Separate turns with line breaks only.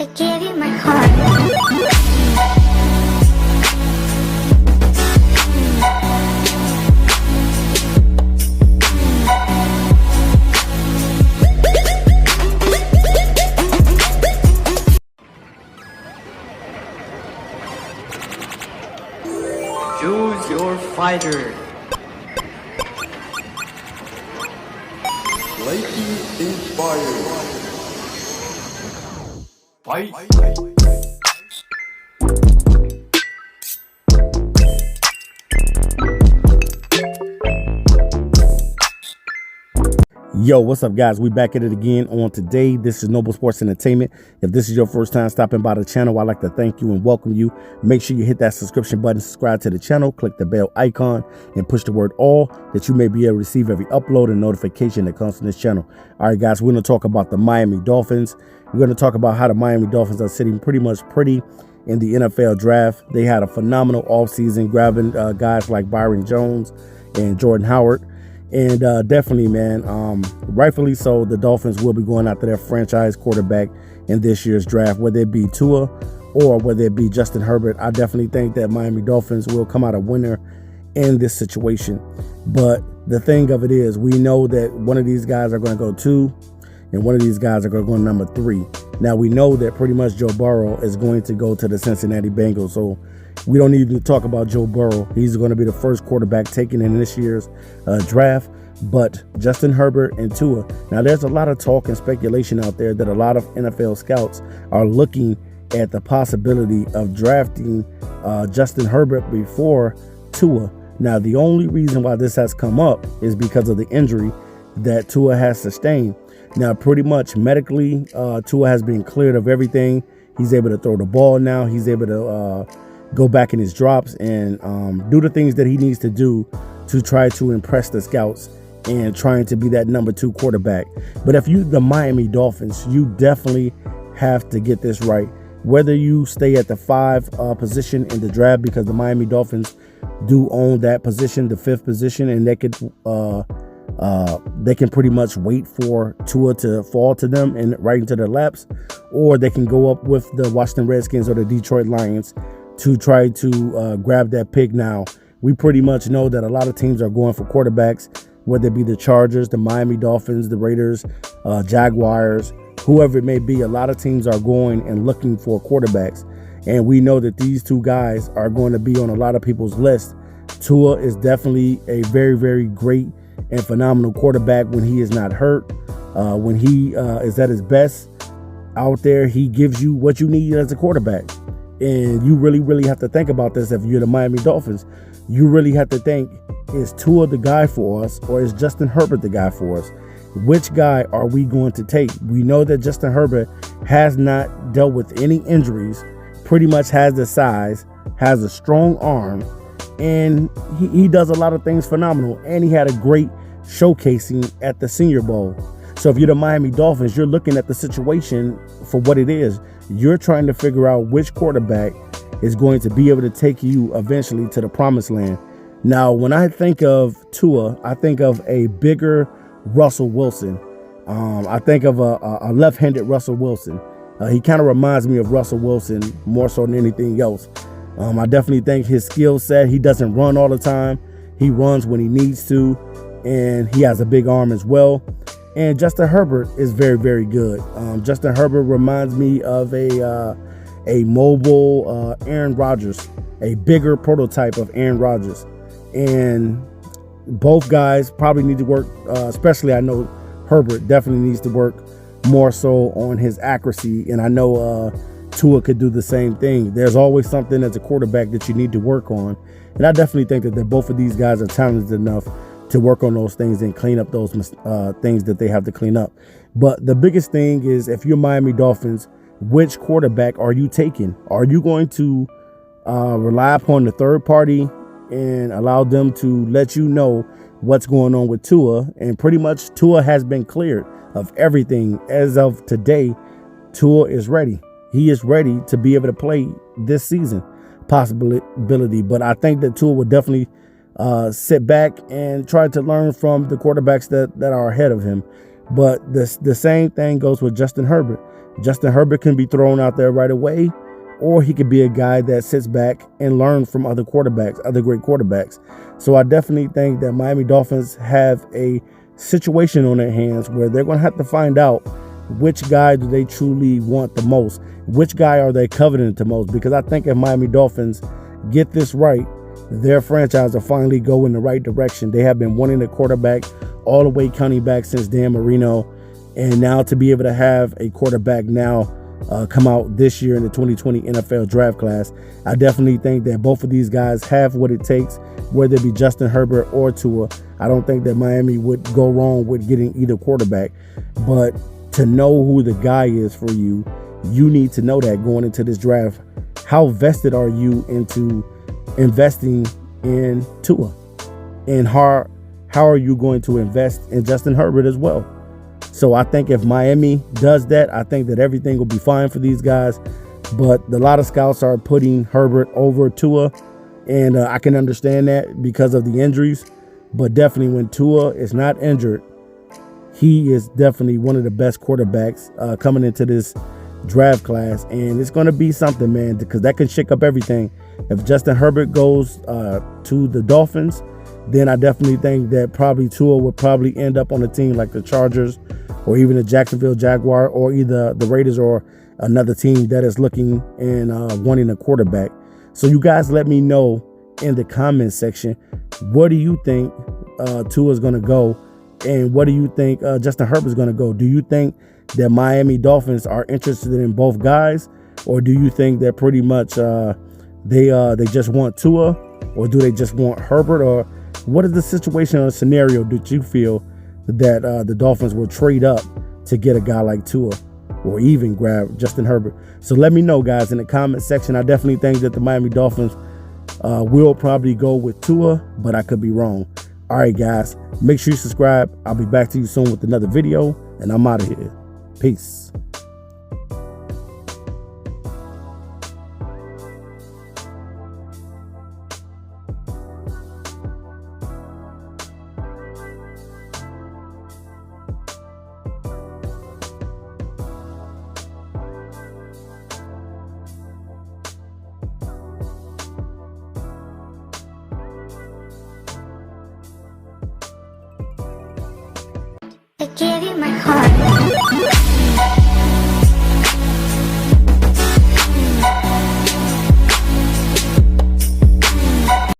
I gave you my heart.
Choose your fighter.
Slightly inspired. Fight.
Yo, what's up, guys? We back at it again on today. This is Noble Sports Entertainment. If this is your first time stopping by the channel, I'd like to thank you and welcome you. Make sure you hit that subscription button, subscribe to the channel, click the bell icon, and push the word all that you may be able to receive every upload and notification that comes from this channel. All right, guys, we're going to talk about the Miami Dolphins. We're going to talk about how the Miami Dolphins are sitting pretty in the NFL draft. They had a phenomenal offseason, grabbing guys like Byron Jones and Jordan Howard. And definitely, man, rightfully so, the Dolphins will be going after their franchise quarterback in this year's draft, whether it be Tua or whether it be Justin Herbert. I definitely think that Miami Dolphins will come out a winner in this situation. But the thing of it is, we know that one of these guys are going to go 2 and one of these guys are going to go number 3. Now, we know that pretty much Joe Burrow is going to go to the Cincinnati Bengals. So we don't need to talk about Joe Burrow. He's going to be the first quarterback taken in this year's draft. But Justin Herbert and Tua. Now, there's a lot of talk and speculation out there that a lot of NFL scouts are looking at the possibility of drafting Justin Herbert before Tua. Now, the only reason why this has come up is because of the injury that Tua has sustained. Now, pretty much medically, Tua has been cleared of everything. He's able to throw the ball now. He's able to go back in his drops and do the things that he needs to do to try to impress the scouts and trying to be that number 2 quarterback. But if you, the Miami Dolphins, you definitely have to get this right. Whether you stay at the 5 position in the draft, because the Miami Dolphins do own that position, the 5th position, and they can pretty much wait for Tua to fall to them and right into their laps, or they can go up with the Washington Redskins or the Detroit Lions to try to grab that pick. Now, we pretty much know that a lot of teams are going for quarterbacks, whether it be the Chargers, the Miami Dolphins, the Raiders, Jaguars, whoever it may be. A lot of teams are going and looking for quarterbacks. And we know that these 2 guys are going to be on a lot of people's list. Tua is definitely a very, very great and phenomenal quarterback when he is not hurt. When he is at his best out there, he gives you what you need as a quarterback. And you really, really have to think about this. If you're the Miami Dolphins, you really have to think, is Tua the guy for us, or is Justin Herbert the guy for us? Which guy are we going to take? We know that Justin Herbert has not dealt with any injuries, pretty much has the size, has a strong arm, and he does a lot of things phenomenal. And he had a great showcasing at the Senior Bowl. So if you're the Miami Dolphins, you're looking at the situation for what it is. You're trying to figure out which quarterback is going to be able to take you eventually to the promised land. Now, when I think of Tua, I think of a bigger Russell Wilson. I think of a left-handed Russell Wilson. He kind of reminds me of Russell Wilson more so than anything else. I definitely think his skill set, he doesn't run all the time. He runs when he needs to, and he has a big arm as well. And Justin Herbert is very, very good. Justin Herbert reminds me of a mobile Aaron Rodgers, a bigger prototype of Aaron Rodgers. And both guys probably need to work, especially I know Herbert definitely needs to work more so on his accuracy. And I know Tua could do the same thing. There's always something as a quarterback that you need to work on. And I definitely think that both of these guys are talented enough to work on those things and clean up those things that they have to clean up. But the biggest thing is, if you're Miami Dolphins, which quarterback are you taking? Are you going to rely upon the third party and allow them to let you know what's going on with Tua? And pretty much Tua has been cleared of everything as of today. Tua is ready. He is ready to be able to play this season, possibility. But I think that Tua will definitely sit back and try to learn from the quarterbacks that are ahead of him. But the same thing goes with Justin Herbert. Justin Herbert can be thrown out there right away, or he could be a guy that sits back and learns from other quarterbacks, other great quarterbacks. So I definitely think that Miami Dolphins have a situation on their hands where they're going to have to find out which guy do they truly want the most, which guy are they coveting the most, because I think if Miami Dolphins get this right, their franchise will finally go in the right direction. They have been wanting a quarterback all the way counting back since Dan Marino, and now to be able to have a quarterback now come out this year in the 2020 NFL draft class, I definitely think that both of these guys have what it takes, whether it be Justin Herbert or Tua. I don't think that Miami would go wrong with getting either quarterback, but to know who the guy is for you, you need to know that going into this draft. How vested are you into investing in Tua? And how are you going to invest in Justin Herbert as well? So I think if Miami does that, I think that everything will be fine for these guys. But a lot of scouts are putting Herbert over Tua, and I can understand that because of the injuries. But definitely when Tua is not injured, he is definitely one of the best quarterbacks coming into this draft class. And it's going to be something, man, because that can shake up everything. If Justin Herbert goes to the Dolphins, then I definitely think that probably Tua would probably end up on a team like the Chargers or even the Jacksonville Jaguar or either the Raiders or another team that is looking and wanting a quarterback. So you guys let me know in the comment section, what do you think Tua is going to go, and what do you think Justin Herbert is going to go? Do you think that Miami Dolphins are interested in both guys, or do you think that pretty much they just want Tua, or do they just want Herbert? Or what is the situation or scenario that you feel that the Dolphins will trade up to get a guy like Tua, or even grab Justin Herbert? So let me know, guys, in the comment section. I definitely think that the Miami Dolphins will probably go with Tua, but I could be wrong. All right, guys, make sure you subscribe. I'll be back to you soon with another video, and I'm out of here. Peace.
I gave you my heart.